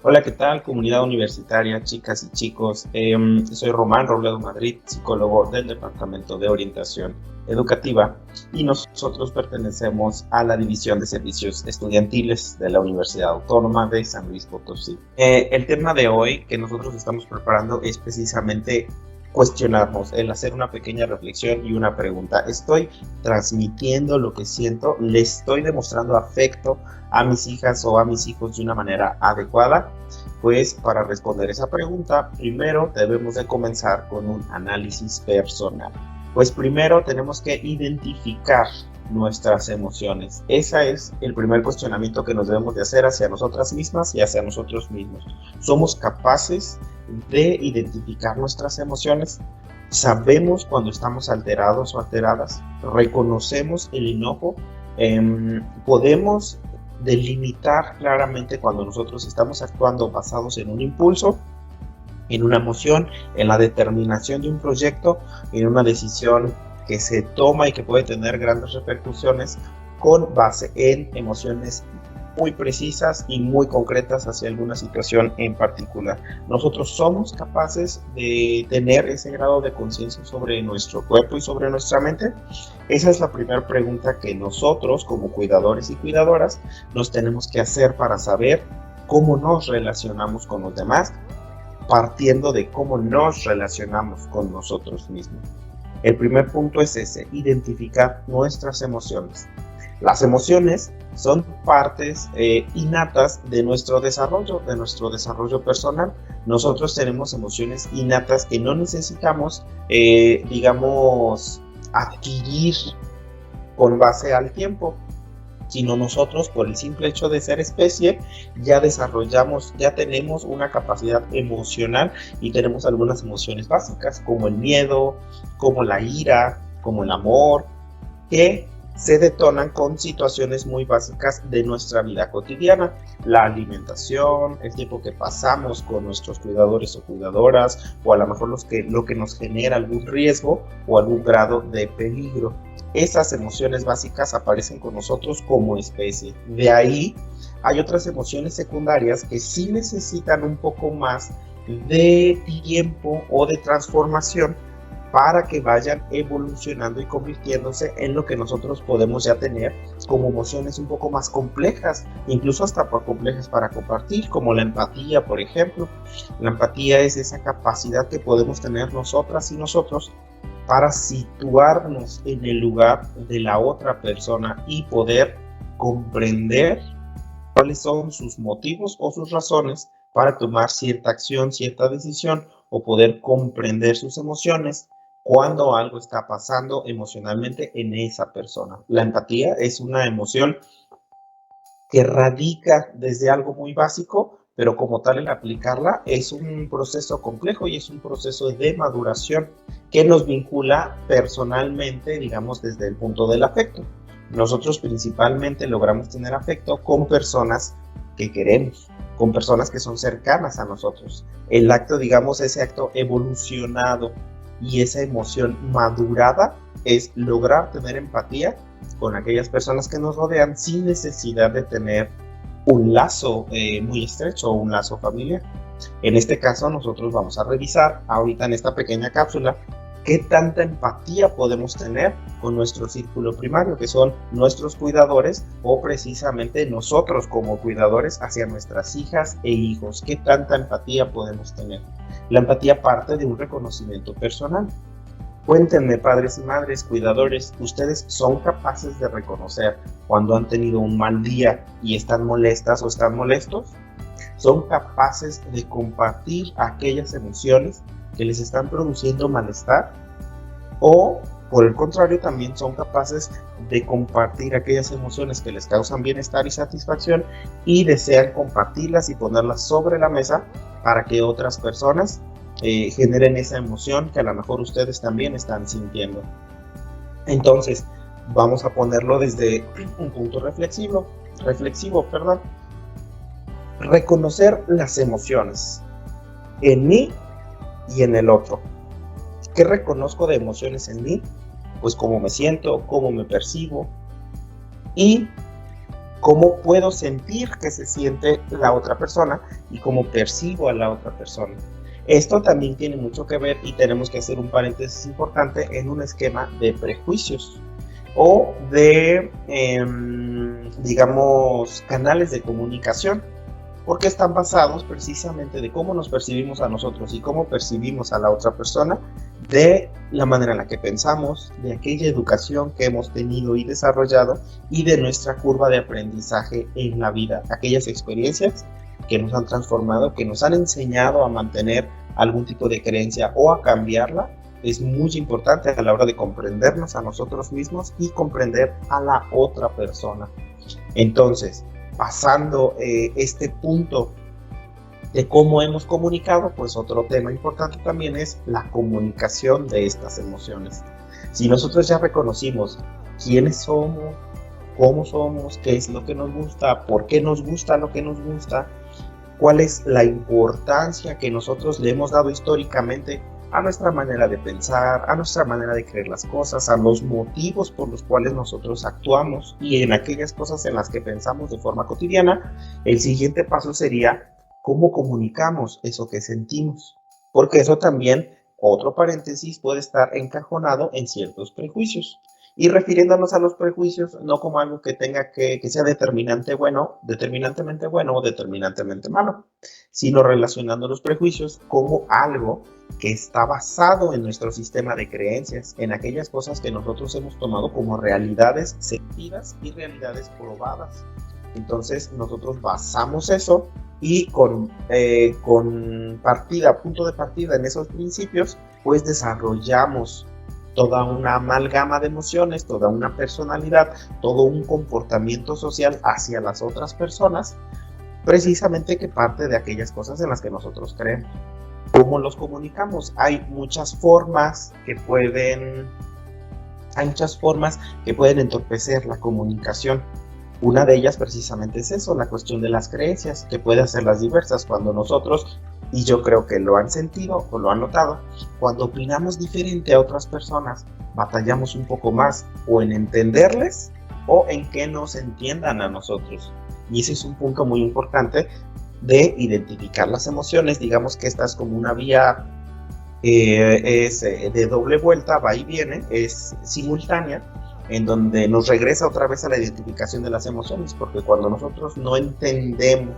Hola, ¿qué tal? Comunidad universitaria, chicas y chicos. Soy Román Robledo Madrid, psicólogo del Departamento de Orientación Educativa y nosotros pertenecemos a la División de Servicios Estudiantiles de la Universidad Autónoma de San Luis Potosí. El tema de hoy que nosotros estamos preparando es precisamente cuestionarnos, el hacer una pequeña reflexión y una pregunta. ¿Estoy transmitiendo lo que siento? ¿Le estoy demostrando afecto a mis hijas o a mis hijos de una manera adecuada? Pues para responder esa pregunta, primero debemos de comenzar con un análisis personal. Pues primero tenemos que identificar nuestras emociones. Ese es el primer cuestionamiento que nos debemos de hacer hacia nosotras mismas y hacia nosotros mismos. ¿Somos capaces de identificar nuestras emociones? ¿Sabemos cuando estamos alterados o alteradas? ¿Reconocemos el enojo? ¿Podemos delimitar claramente cuando nosotros estamos actuando basados en un impulso, en una emoción, en la determinación de un proyecto, en una decisión que se toma y que puede tener grandes repercusiones con base en emociones muy precisas y muy concretas hacia alguna situación en particular? ¿Nosotros somos capaces de tener ese grado de conciencia sobre nuestro cuerpo y sobre nuestra mente? Esa es la primera pregunta que nosotros, como cuidadores y cuidadoras, nos tenemos que hacer para saber cómo nos relacionamos con los demás, partiendo de cómo nos relacionamos con nosotros mismos. El primer punto es ese: identificar nuestras emociones. Las emociones son partes innatas de nuestro desarrollo personal. Nosotros tenemos emociones innatas que no necesitamos, adquirir con base al tiempo, sino nosotros, por el simple hecho de ser especie, ya tenemos una capacidad emocional y tenemos algunas emociones básicas, como el miedo, como la ira, como el amor, que se detonan con situaciones muy básicas de nuestra vida cotidiana: la alimentación, el tiempo que pasamos con nuestros cuidadores o cuidadoras, o a lo mejor lo que nos genera algún riesgo o algún grado de peligro. Esas emociones básicas aparecen con nosotros como especie. De ahí hay otras emociones secundarias que sí necesitan un poco más de tiempo o de transformación para que vayan evolucionando y convirtiéndose en lo que nosotros podemos ya tener como emociones un poco más complejas, incluso hasta por complejas para compartir, como la empatía, por ejemplo. La empatía es esa capacidad que podemos tener nosotras y nosotros para situarnos en el lugar de la otra persona y poder comprender cuáles son sus motivos o sus razones para tomar cierta acción, cierta decisión, o poder comprender sus emociones cuando algo está pasando emocionalmente en esa persona. La empatía es una emoción que radica desde algo muy básico, pero como tal, el aplicarla es un proceso complejo y es un proceso de maduración que nos vincula personalmente, digamos, desde el punto del afecto. Nosotros principalmente logramos tener afecto con personas que queremos, con personas que son cercanas a nosotros. El acto, digamos, ese acto evolucionado y esa emoción madurada es lograr tener empatía con aquellas personas que nos rodean sin necesidad de tener un lazo muy estrecho o un lazo familiar. En este caso, nosotros vamos a revisar ahorita en esta pequeña cápsula qué tanta empatía podemos tener con nuestro círculo primario, que son nuestros cuidadores, o precisamente nosotros como cuidadores hacia nuestras hijas e hijos. ¿Qué tanta empatía podemos tener? La empatía parte de un reconocimiento personal. Cuéntenme, padres y madres, cuidadores, ¿ustedes son capaces de reconocer cuando han tenido un mal día y están molestas o están molestos? ¿Son capaces de compartir aquellas emociones que les están produciendo malestar? ¿O, por el contrario, también son capaces de compartir aquellas emociones que les causan bienestar y satisfacción y desean compartirlas y ponerlas sobre la mesa para que otras personas generen esa emoción que a lo mejor ustedes también están sintiendo? Entonces, vamos a ponerlo desde un punto reflexivo. Reconocer las emociones en mí y en el otro. ¿Qué reconozco de emociones en mí? Pues cómo me siento, cómo me percibo, y cómo puedo sentir que se siente la otra persona y cómo percibo a la otra persona. Esto también tiene mucho que ver, y tenemos que hacer un paréntesis importante, en un esquema de prejuicios o de, digamos, canales de comunicación, porque están basados precisamente de cómo nos percibimos a nosotros y cómo percibimos a la otra persona, de la manera en la que pensamos, de aquella educación que hemos tenido y desarrollado, y de nuestra curva de aprendizaje en la vida, aquellas experiencias que nos han transformado, que nos han enseñado a mantener algún tipo de creencia o a cambiarla. Es muy importante a la hora de comprendernos a nosotros mismos y comprender a la otra persona. Entonces, pasando este punto de cómo hemos comunicado, pues otro tema importante también es la comunicación de estas emociones. Si nosotros ya reconocimos quiénes somos, cómo somos, qué es lo que nos gusta, por qué nos gusta lo que nos gusta, cuál es la importancia que nosotros le hemos dado históricamente a nuestra manera de pensar, a nuestra manera de creer las cosas, a los motivos por los cuales nosotros actuamos y en aquellas cosas en las que pensamos de forma cotidiana, el siguiente paso sería cómo comunicamos eso que sentimos. Porque eso también, otro paréntesis, puede estar encajonado en ciertos prejuicios. Y refiriéndonos a los prejuicios, no como algo que tenga que sea determinantemente bueno o determinantemente malo, sino relacionando los prejuicios como algo que está basado en nuestro sistema de creencias, en aquellas cosas que nosotros hemos tomado como realidades sentidas y realidades probadas. Entonces nosotros basamos eso y con punto de partida en esos principios, pues desarrollamos toda una amalgama de emociones, toda una personalidad, todo un comportamiento social hacia las otras personas, precisamente que parte de aquellas cosas en las que nosotros creemos. ¿Cómo los comunicamos? Hay muchas formas que pueden entorpecer la comunicación. Una de ellas precisamente es eso, la cuestión de las creencias, que puede hacerlas diversas cuando nosotros, y yo creo que lo han sentido o lo han notado, cuando opinamos diferente a otras personas, batallamos un poco más o en entenderles o en que nos entiendan a nosotros. Y ese es un punto muy importante de identificar las emociones. Digamos que esta es como una vía de doble vuelta, va y viene, es simultánea, en donde nos regresa otra vez a la identificación de las emociones, porque cuando nosotros no entendemos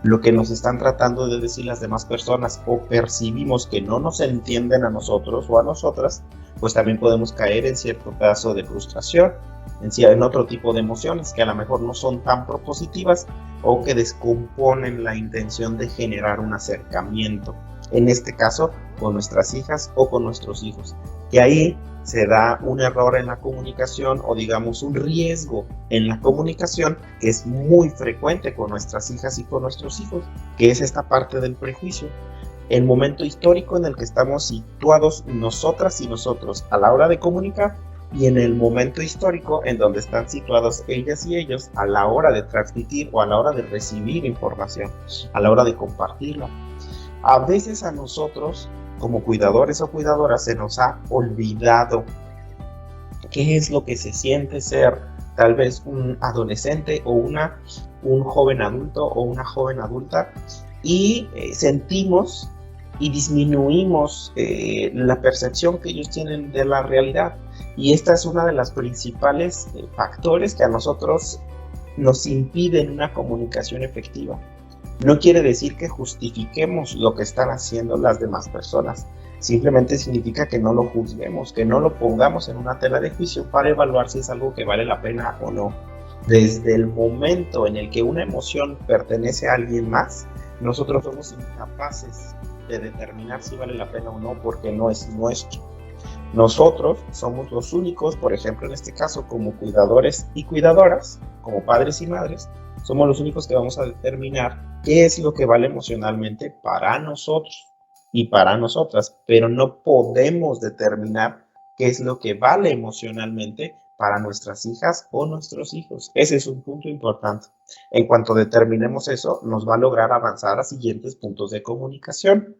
lo que nos están tratando de decir las demás personas o percibimos que no nos entienden a nosotros o a nosotras, pues también podemos caer en cierto caso de frustración, en otro tipo de emociones que a lo mejor no son tan propositivas o que descomponen la intención de generar un acercamiento, en este caso con nuestras hijas o con nuestros hijos. Y ahí se da un error en la comunicación, o digamos un riesgo en la comunicación que es muy frecuente con nuestras hijas y con nuestros hijos, que es esta parte del prejuicio. El momento histórico en el que estamos situados nosotras y nosotros a la hora de comunicar, y en el momento histórico en donde están situados ellas y ellos a la hora de transmitir o a la hora de recibir información, a la hora de compartirla. A veces a nosotros, como cuidadores o cuidadoras, se nos ha olvidado qué es lo que se siente ser tal vez un adolescente o un joven adulto o una joven adulta, y sentimos y disminuimos la percepción que ellos tienen de la realidad. Y esta es una de las principales factores que a nosotros nos impiden una comunicación efectiva. No quiere decir que justifiquemos lo que están haciendo las demás personas. Simplemente significa que no lo juzguemos, que no lo pongamos en una tela de juicio para evaluar si es algo que vale la pena o no. Desde el momento en el que una emoción pertenece a alguien más, nosotros somos incapaces de determinar si vale la pena o no, porque no es nuestro. Nosotros somos los únicos, por ejemplo en este caso como cuidadores y cuidadoras, como padres y madres, somos los únicos que vamos a determinar qué es lo que vale emocionalmente para nosotros y para nosotras, pero no podemos determinar qué es lo que vale emocionalmente para nuestras hijas o nuestros hijos. Ese es un punto importante. En cuanto determinemos eso, nos va a lograr avanzar a siguientes puntos de comunicación.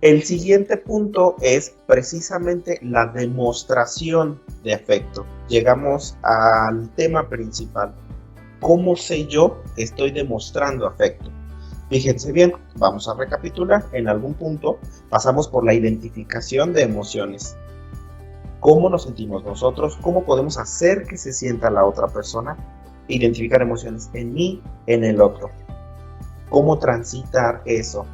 El siguiente punto es precisamente la demostración de afecto. Llegamos al tema principal. ¿Cómo sé yo que estoy demostrando afecto? Fíjense bien, vamos a recapitular. En algún punto pasamos por la identificación de emociones. ¿Cómo nos sentimos nosotros? ¿Cómo podemos hacer que se sienta la otra persona? Identificar emociones en mí, en el otro. ¿Cómo transitar eso?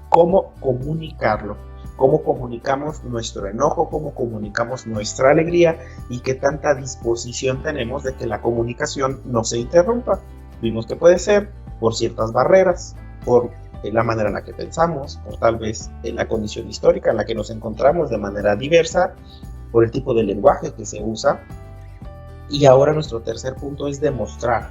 ¿Cómo comunicarlo? ¿Cómo comunicamos nuestro enojo? ¿Cómo comunicamos nuestra alegría? ¿Y qué tanta disposición tenemos de que la comunicación no se interrumpa? Vimos que puede ser por ciertas barreras, por la manera en la que pensamos, por tal vez la condición histórica en la que nos encontramos de manera diversa, por el tipo de lenguaje que se usa. Y ahora nuestro tercer punto es demostrar.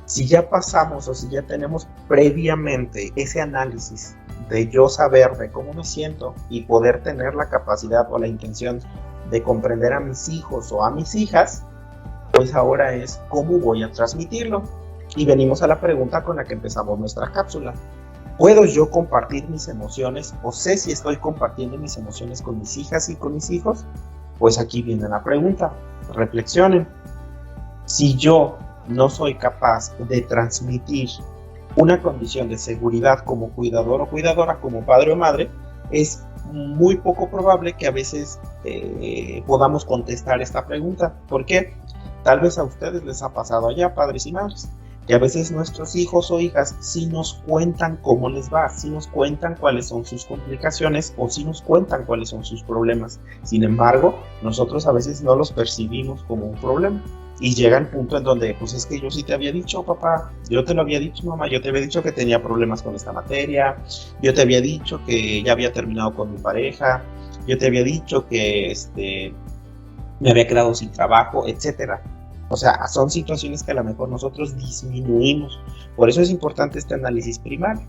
Si ya pasamos o si ya tenemos previamente ese análisis de yo saber de cómo me siento y poder tener la capacidad o la intención de comprender a mis hijos o a mis hijas, pues ahora es cómo voy a transmitirlo. Y venimos a la pregunta con la que empezamos nuestra cápsula. ¿Puedo yo compartir mis emociones o sé si estoy compartiendo mis emociones con mis hijas y con mis hijos? Pues aquí viene la pregunta. Reflexionen. Si yo no soy capaz de transmitir una condición de seguridad como cuidador o cuidadora, como padre o madre, es muy poco probable que a veces podamos contestar esta pregunta. ¿Por qué? Tal vez a ustedes les ha pasado allá, padres y madres, que a veces nuestros hijos o hijas sí nos cuentan cómo les va, sí nos cuentan cuáles son sus complicaciones o sí nos cuentan cuáles son sus problemas. Sin embargo, nosotros a veces no los percibimos como un problema. Y llega el punto en donde, pues es que yo sí te había dicho, papá, yo te lo había dicho, mamá, yo te había dicho que tenía problemas con esta materia, yo te había dicho que ya había terminado con mi pareja, yo te había dicho que me había quedado sin trabajo, etcétera. O sea, son situaciones que a lo mejor nosotros disminuimos. Por eso es importante este análisis primario,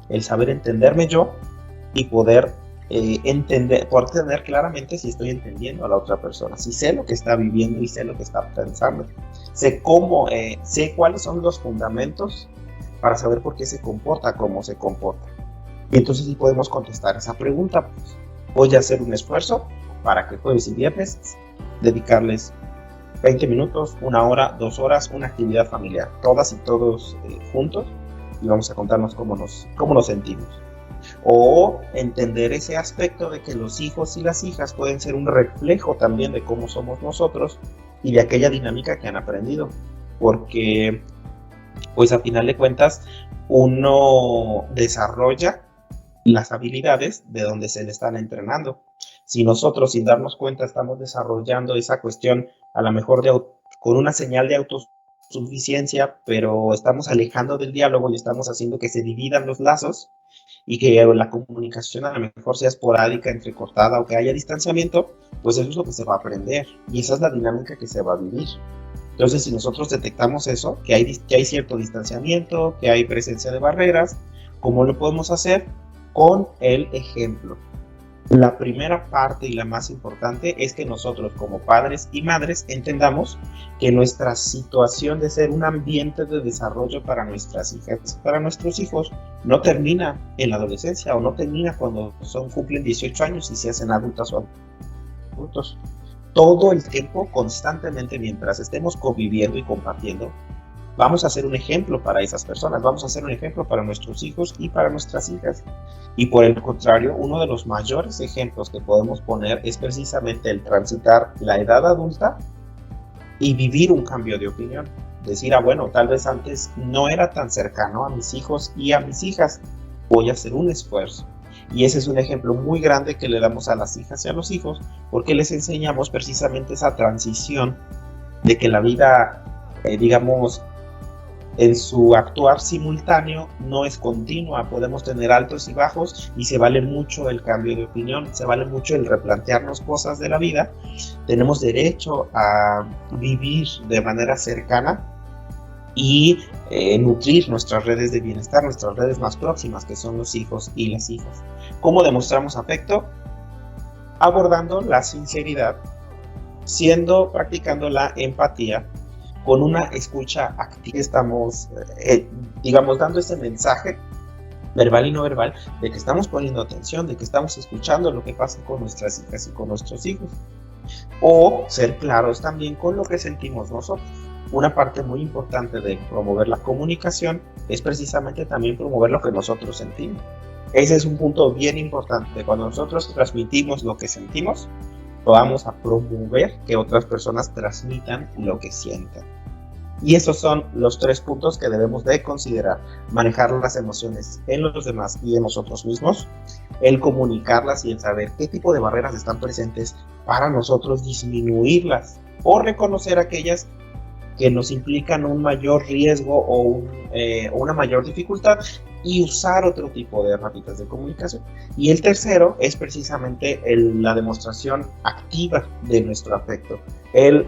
el saber entenderme yo y poder poder tener claramente si estoy entendiendo a la otra persona, si sé lo que está viviendo y sé lo que está pensando, sé cuáles son los fundamentos para saber por qué se comporta como se comporta. Y entonces sí podemos contestar esa pregunta. Pues, voy a hacer un esfuerzo para que jueves y viernes dedicarles 20 minutos, 1 hora, 2 horas, una actividad familiar, todas y todos juntos, y vamos a contarnos cómo nos sentimos. O entender ese aspecto de que los hijos y las hijas pueden ser un reflejo también de cómo somos nosotros y de aquella dinámica que han aprendido, porque pues a final de cuentas uno desarrolla las habilidades de donde se le están entrenando. Si nosotros sin darnos cuenta estamos desarrollando esa cuestión a lo mejor con una señal de autosuficiencia, pero estamos alejando del diálogo y estamos haciendo que se dividan los lazos y que la comunicación a lo mejor sea esporádica, entrecortada o que haya distanciamiento, pues eso es lo que se va a aprender y esa es la dinámica que se va a vivir. Entonces, si nosotros detectamos eso, que hay cierto distanciamiento, que hay presencia de barreras, ¿cómo lo podemos hacer? Con el ejemplo. La primera parte y la más importante es que nosotros como padres y madres entendamos que nuestra situación de ser un ambiente de desarrollo para nuestras hijas, para nuestros hijos, no termina en la adolescencia o no termina cuando cumplen 18 años y se hacen adultas o adultos. Todo el tiempo, constantemente, mientras estemos conviviendo y compartiendo, vamos a ser un ejemplo para esas personas, vamos a ser un ejemplo para nuestros hijos y para nuestras hijas. Y por el contrario, uno de los mayores ejemplos que podemos poner es precisamente el transitar la edad adulta y vivir un cambio de opinión. Decir, bueno, tal vez antes no era tan cercano a mis hijos y a mis hijas, voy a hacer un esfuerzo. Y ese es un ejemplo muy grande que le damos a las hijas y a los hijos, porque les enseñamos precisamente esa transición de que la vida, digamos, en su actuar simultáneo no es continua, podemos tener altos y bajos y se vale mucho el cambio de opinión, se vale mucho el replantearnos cosas de la vida. Tenemos derecho a vivir de manera cercana y nutrir nuestras redes de bienestar, nuestras redes más próximas, que son los hijos y las hijas. ¿Cómo demostramos afecto? Abordando la sinceridad, practicando la empatía, con una escucha activa. Estamos, dando ese mensaje verbal y no verbal de que estamos poniendo atención, de que estamos escuchando lo que pasa con nuestras hijas y con nuestros hijos. O ser claros también con lo que sentimos nosotros. una parte muy importante de promover la comunicación es precisamente también promover lo que nosotros sentimos. Ese es un punto bien importante. Cuando nosotros transmitimos lo que sentimos, vamos a promover que otras personas transmitan lo que sienten. Y esos son los 3 puntos que debemos de considerar: manejar las emociones en los demás y en nosotros mismos, el comunicarlas y el saber qué tipo de barreras están presentes para nosotros disminuirlas o reconocer aquellas que nos implican un mayor riesgo o una mayor dificultad y usar otro tipo de herramientas de comunicación. Y el tercero es precisamente la demostración activa de nuestro afecto, el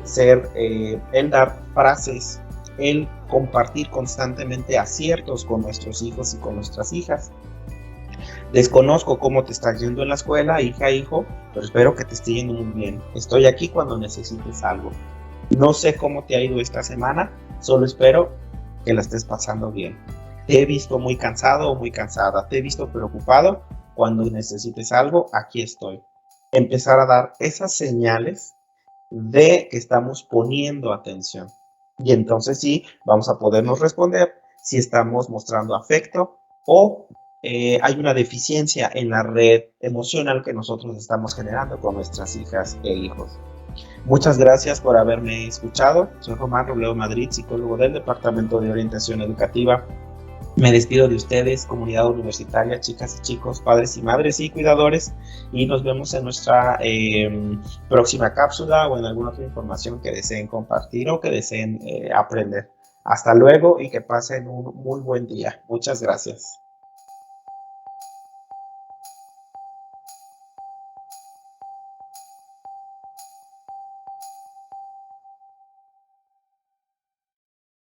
dar frases, el compartir constantemente aciertos con nuestros hijos y con nuestras hijas. Desconozco cómo te está yendo en la escuela, hija, hijo, pero espero que te esté yendo muy bien. Estoy aquí cuando necesites algo. No sé cómo te ha ido esta semana, solo espero que la estés pasando bien. Te he visto muy cansado o muy cansada, te he visto preocupado. Cuando necesites algo, aquí estoy. Empezar a dar esas señales de que estamos poniendo atención. Y entonces sí, vamos a podernos responder si estamos mostrando afecto o hay una deficiencia en la red emocional que nosotros estamos generando con nuestras hijas e hijos. Muchas gracias por haberme escuchado. Soy Román Robledo Madrid, psicólogo del Departamento de Orientación Educativa. Me despido de ustedes, comunidad universitaria, chicas y chicos, padres y madres y cuidadores, y nos vemos en nuestra próxima cápsula o en alguna otra información que deseen compartir o que deseen aprender. Hasta luego y que pasen un muy buen día. Muchas gracias.